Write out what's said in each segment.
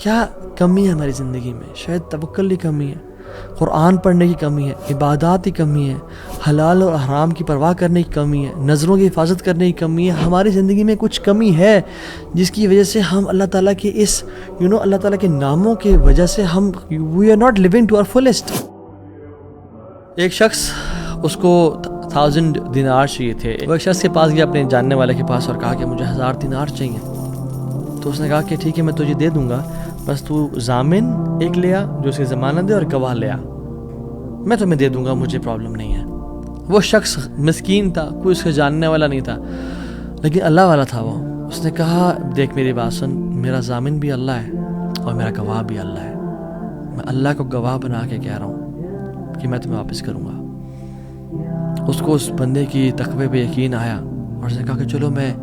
کیا کمی ہے ہماری زندگی میں؟ شاید توکل کی کمی ہے، قرآن پڑھنے کی کمی ہے، عبادات کی کمی ہے، حلال اور حرام کی پرواہ کرنے کی کمی ہے، نظروں کی حفاظت کرنے کی کمی ہے. ہماری زندگی میں کچھ کمی ہے جس کی وجہ سے ہم اللہ تعالیٰ کے اس اللہ تعالیٰ کے ناموں کی وجہ سے ہم we are not living to our fullest. ایک شخص اس کو 1000 دینار چاہیے تھے. وہ ایک شخص کے پاس گیا اپنے جاننے والے کے پاس اور کہا کہ مجھے 1000 دینار چاہیے. تو اس نے کہا کہ ٹھیک ہے میں تجھے دے دوں گا، بس تو ضامن ایک لے آ جو اس کی ضمانت دے اور گواہ لے آ، میں تمہیں دے دوں گا، مجھے پرابلم نہیں ہے. وہ شخص مسکین تھا، کوئی اس کے جاننے والا نہیں تھا، لیکن اللہ والا تھا. وہ اس نے کہا دیکھ میری بات سن، میرا ضامن بھی اللہ ہے اور میرا گواہ بھی اللہ ہے. میں اللہ کو گواہ بنا کے کہہ رہا ہوں کہ میں تمہیں واپس کروں گا. اس کو اس بندے کی تقوی پہ یقین آیا اور اس نے کہا کہ چلو میں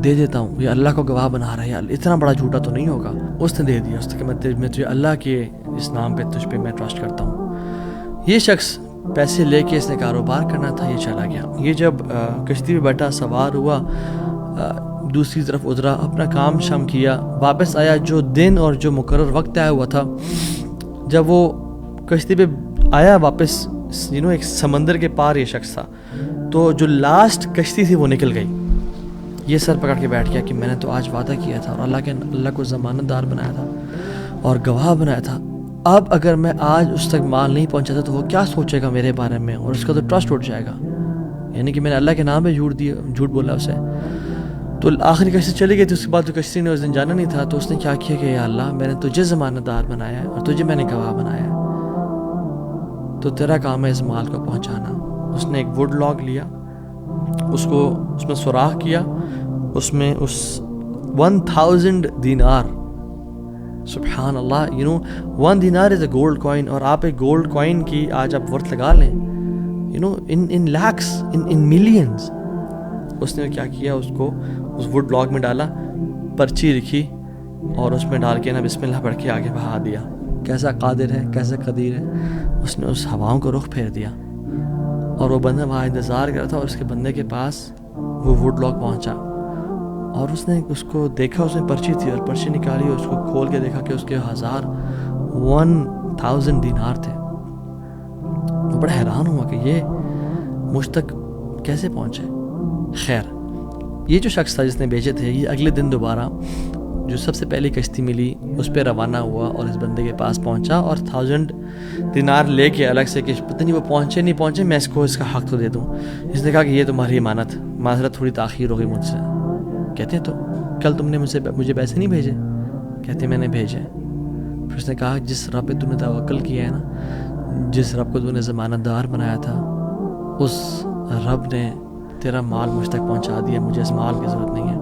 دے دیتا ہوں، یہ اللہ کو گواہ بنا رہا ہے، اتنا بڑا جھوٹا تو نہیں ہوگا. اس نے دے دیا. اس نے کہا میں تجھے اللہ کے اس نام پہ تجھ پہ میں ٹرسٹ کرتا ہوں. یہ شخص پیسے لے کے اس نے کاروبار کرنا تھا، یہ چلا گیا. یہ جب کشتی پہ بیٹھا سوار ہوا، دوسری طرف اترا، اپنا کام شام کیا، واپس آیا. جو دن اور جو مقرر وقت آیا ہوا تھا، جب وہ کشتی پہ آیا واپس، ایک سمندر کے پار یہ شخص تھا، تو جو لاسٹ کشتی تھی وہ نکل گئی. یہ سر پکڑ کے بیٹھ گیا کہ میں نے تو آج وعدہ کیا تھا اور اللہ کو ضمانت دار بنایا تھا اور گواہ بنایا تھا. اب اگر میں آج اس تک مال نہیں پہنچاتا تو وہ کیا سوچے گا میرے بارے میں، اور اس کا تو ٹرسٹ اٹھ جائے گا. یعنی کہ میں نے اللہ کے نام پہ جھوٹ بولا اسے. تو آخری کشتی چلی گئی تھی. اس کے بعد تو کشتی نے اس دن جانا نہیں تھا. تو اس نے کیا کیا کہ یا اللہ میں نے تجھے ضمانت دار بنایا ہے اور تجھے میں نے گواہ بنایا ہے، تو تیرا کام ہے اس مال کو پہنچانا. اس نے ایک ووڈ لاگ لیا، اس میں سوراخ کیا، اس میں اس 1000 دینار، سبحان اللہ، 1 دینار از اے گولڈ کوائن. اور آپ ایک گولڈ کوائن کی آج آپ ورتھ لگا لیں، ان لیکس، ان ملینز. اس نے کیا کیا، اس کو اس ووڈ لاگ میں ڈالا، پرچی لکھی اور اس میں ڈال کے بسم اللہ پڑھ کے آگے بہا دیا. کیسا قادر ہے، کیسا قدیر ہے. اس نے اس ہواؤں کو رخ پھیر دیا اور وہ بندہ وہاں انتظار کر رہا تھا. اور اس کے بندے کے پاس وہ ووڈ لاگ پہنچا اور اس نے اس کو دیکھا، اس میں پرچی تھی اور پرچی نکالی اور اس کو کھول کے دیکھا کہ اس کے 1000 دینار تھے. وہ بڑا حیران ہوا کہ یہ مجھ تک کیسے پہنچے. خیر، یہ جو شخص تھا جس نے بیچے تھے، یہ اگلے دن دوبارہ جو سب سے پہلی کشتی ملی اس پہ روانہ ہوا اور اس بندے کے پاس پہنچا اور 1000 دینار لے کے الگ سے کہ پتہ نہیں وہ پہنچے نہیں پہنچے، میں اس کو اس کا حق تو دے دوں. اس نے کہا کہ یہ تمہاری امانت، معذرت تھوڑی تاخیر ہو گئی مجھ سے. کہتے ہیں تو کل تم نے مجھے پیسے نہیں بھیجے؟ کہتے میں نے بھیجے. پھر اس نے کہا جس رب پہ تم نے توکل کیا ہے نا، جس رب کو تم نے ضمانت دار بنایا تھا، اس رب نے تیرا مال مجھ تک پہنچا دیا، مجھے اس مال کی ضرورت نہیں ہے.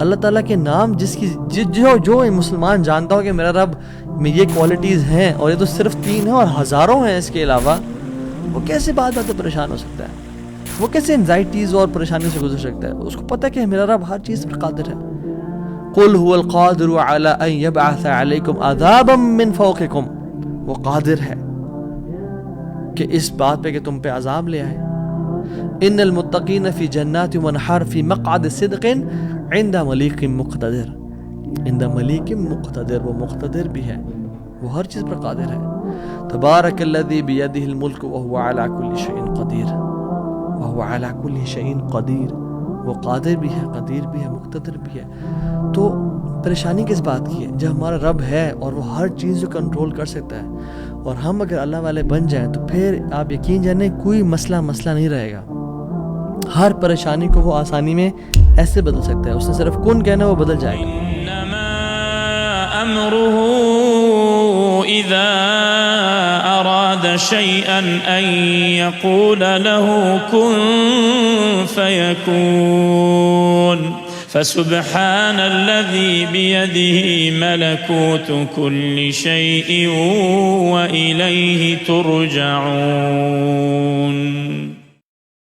اللہ تعالیٰ کے نام جو مسلمان جانتا ہو کہ میرا رب میں یہ کوالٹیز ہیں اور یہ تو صرف 3 ہیں اور ہزاروں ہیں اس کے علاوہ، وہ کیسے بات پریشان ہو سکتا ہے؟ وہ کیسے انزائٹیز اور پریشانی سے گزر سکتا ہے؟ اس کو پتہ کہ میرا رب ہر چیز پر قادر ہے. قل هو القادر على ان يبعث عليكم عذابا من فوقكم، وہ قادر ہے کہ اس بات پہ کہ تم پہ عذاب لے آئے. ان المتقین فی جنات ونہر فی مقعد صدق عند ملیک مقتدر. عند ملیک مقتدر، وہ مقتدر بھی ہے، وہ ہر چیز پر قادر ہے. تبارک الذی بیدہ الملک وهو على كل شیء قدیر، وهو على كل شیء قدیر. وہ قادر بھی ہے، قدیر بھی ہے، مقتدر بھی ہے. تو پریشانی کس بات کی ہے جب ہمارا رب ہے اور وہ ہر چیز کو کنٹرول کر سکتا ہے، اور ہم اگر اللہ والے بن جائیں تو پھر آپ یقین جانیں کوئی مسئلہ نہیں رہے گا. ہر پریشانی کو وہ آسانی میں ایسے بدل سکتا ہے. اس نے صرف کن کہنا، وہ بدل جائے گا. انما امره اذا اراد شيئا ان يقول له كن فيكون. فسبحان الذي بيده ملكوت كل شيء وإليه ترجعون.